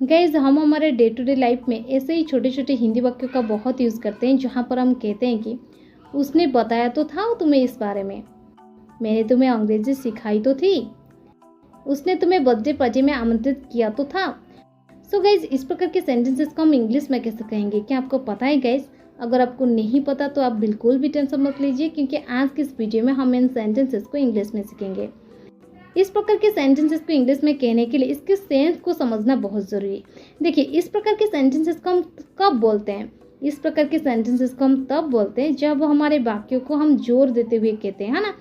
Guys हम हमारे day to day life में ऐसे ही छोटे छोटे हिंदी वाक्यों का बहुत यूज़ करते हैं, जहाँ पर हम कहते हैं कि उसने बताया तो था तुम्हें इस बारे में, मैंने तुम्हें अंग्रेजी सिखाई तो थी, उसने तुम्हें बर्थडे पार्टी में आमंत्रित किया तो था। सो गाइज इस प्रकार के सेंटेंसेस को हम इंग्लिश में कैसे कहेंगे, क्या आपको पता है गाइज? अगर आपको नहीं पता तो आप बिल्कुल भी टेंशन मत लीजिए, क्योंकि आज की इस वीडियो में हम इन सेंटेंसेस को इंग्लिश में सीखेंगे। इस प्रकार के सेंटेंसेस को इंग्लिश में कहने के लिए इसके सेंस को समझना बहुत ज़रूरी है। देखिए, इस प्रकार के सेंटेंसेस को हम कब बोलते हैं? इस प्रकार के सेंटेंसेस को हम तब बोलते हैं जब हमारे वाक्यों को हम जोर देते हुए कहते हैं, है ना।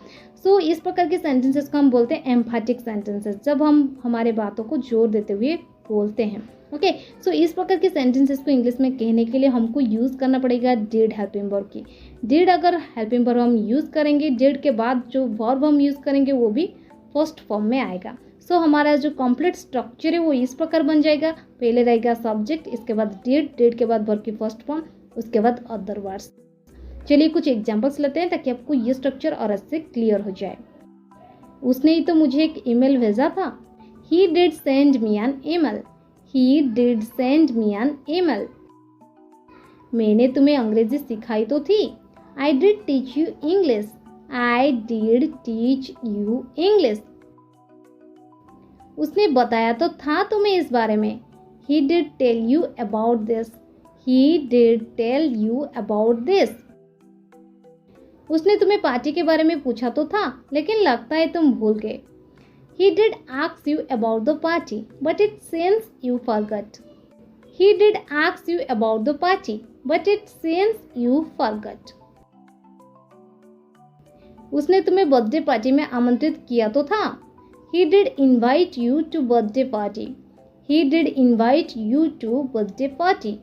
सो इस प्रकार के सेंटेंसेस को हम बोलते हैं एम्फैटिक सेंटेंसेस, जब हम हमारे बातों को जोर देते हुए बोलते हैं। ओके, सो इस प्रकार के सेंटेंसेस को इंग्लिश में कहने के लिए हमको यूज़ करना पड़ेगा डिड हेल्पिंग वर्ब की। डिड अगर हेल्पिंग वर्ब हम यूज़ करेंगे, डिड के बाद जो वर्ब हम यूज़ करेंगे वो भी फर्स्ट फॉर्म में आएगा। सो हमारा जो कंप्लीट स्ट्रक्चर है वो इस प्रकार बन जाएगा। पहले रहेगा सब्जेक्ट, इसके बाद डिड, डिड के बाद वर्ब की फर्स्ट फॉर्म, उसके बाद अदर वर्ड्स। चलिए कुछ एग्जांपल्स लेते हैं ताकि आपको ये स्ट्रक्चर और अच्छे क्लियर हो जाए। उसने ही तो मुझे एक ईमेल भेजा था। He did send me an email. He did send me an email. मैंने तुम्हें अंग्रेजी सिखाई तो थी। I did teach you English. I did teach you English. उसने बताया तो था तुम्हें इस बारे में। He did tell you about this. He did tell you about this. उसने तुम्हें पार्टी के बारे में पूछा तो था, लेकिन लगता है तुम भूल गए। He did ask you about the party, but it seems you forgot. He did ask you about the party, but it seems you forgot. उसने तुम्हें बर्थडे पार्टी में आमंत्रित किया तो था। He did invite you to birthday party. He did invite you to birthday party.